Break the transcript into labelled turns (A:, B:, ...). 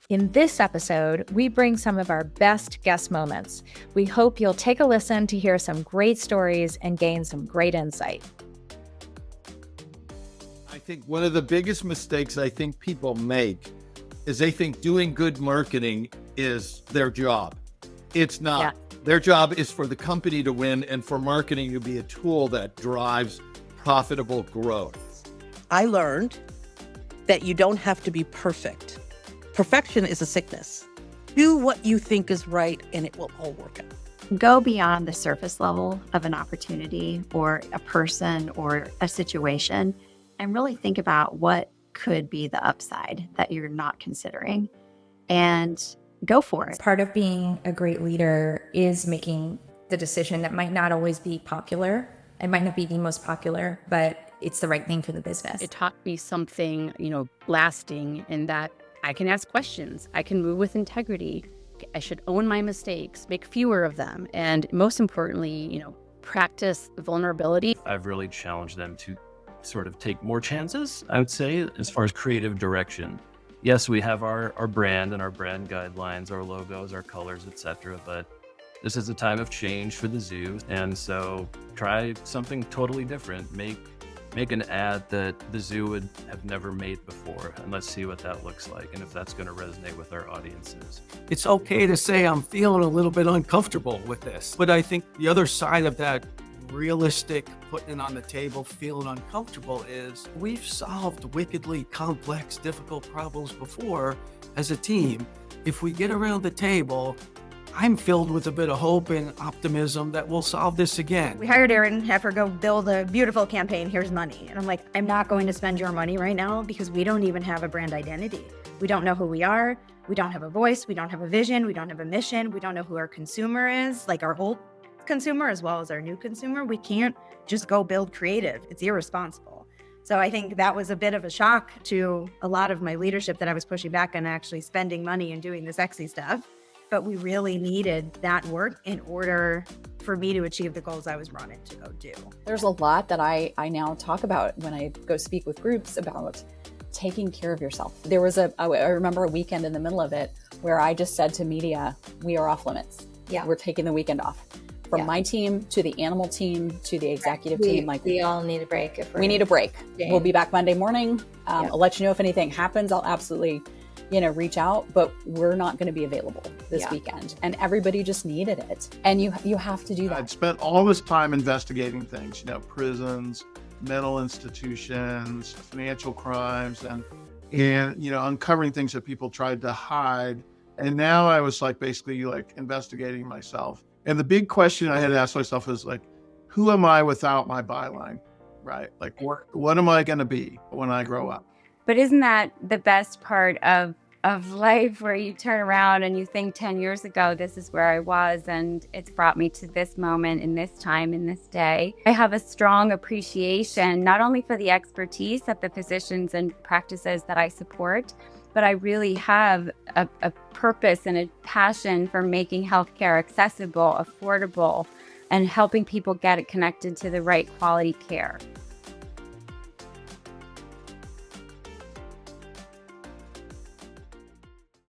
A: In this episode, we bring some of our best guest moments. We hope you'll take a listen to hear some great stories and gain some great insight.
B: I think one of the biggest mistakes I think people make is they think doing good marketing is their job. It's not. Yeah. Their job is for the company to win and for marketing to be a tool that drives profitable growth.
C: I learned that you don't have to be perfect. Perfection is a sickness. Do what you think is right and it will all work out.
D: Go beyond the surface level of an opportunity or a person or a situation and really think about what could be the upside that you're not considering and go for it.
E: Part of being a great leader is making the decision that might not always be popular. It might not be the most popular, but it's the right thing for the business.
F: It taught me something, lasting in that I can ask questions. I can move with integrity. I should own my mistakes, make fewer of them. And most importantly, practice vulnerability.
G: I've really challenged them to sort of take more chances, I would say, as far as creative direction. Yes, we have our brand and our brand guidelines, our logos, our colors, etc. But this is a time of change for the zoo. And so try something totally different. Make an ad that the zoo would have never made before, and let's see what that looks like and if that's going to resonate with our audiences.
H: It's okay to say I'm feeling a little bit uncomfortable with this, but I think the other side of that realistic putting it on the table, feeling uncomfortable is we've solved wickedly complex, difficult problems before as a team. If we get around the table, I'm filled with a bit of hope and optimism that we'll solve this again.
I: We hired Erin, have her go build a beautiful campaign. Here's money. And I'm like, I'm not going to spend your money right now because we don't even have a brand identity. We don't know who we are. We don't have a voice. We don't have a vision. We don't have a mission. We don't know who our consumer is, like our old consumer as well as our new consumer. We can't just go build creative. It's irresponsible. So I think that was a bit of a shock to a lot of my leadership that I was pushing back on actually spending money and doing the sexy stuff. But we really needed that work in order for me to achieve the goals I was brought in to go do.
J: There's a lot that I now talk about when I go speak with groups about taking care of yourself. There was I remember a weekend in the middle of it where I just said to media, we are off limits.
E: Yeah.
J: We're taking the weekend off. From my team to the animal team to the executive team.
E: We all need a break.
J: We need a break.
E: Yeah.
J: We'll be back Monday morning. I'll let you know if anything happens. I'll absolutely reach out, but we're not going to be available this weekend. And everybody just needed it. And you have to do that.
B: I'd spent all this time investigating things, prisons, mental institutions, financial crimes, and uncovering things that people tried to hide. And now I was basically investigating myself. And the big question I had to ask myself was who am I without my byline, right? What am I going to be when I grow up?
K: But isn't that the best part of life, where you turn around and you think 10 years ago, this is where I was, and it's brought me to this moment in this time, in this day. I have a strong appreciation, not only for the expertise of the physicians and practices that I support, but I really have a purpose and a passion for making healthcare accessible, affordable, and helping people get it connected to the right quality care.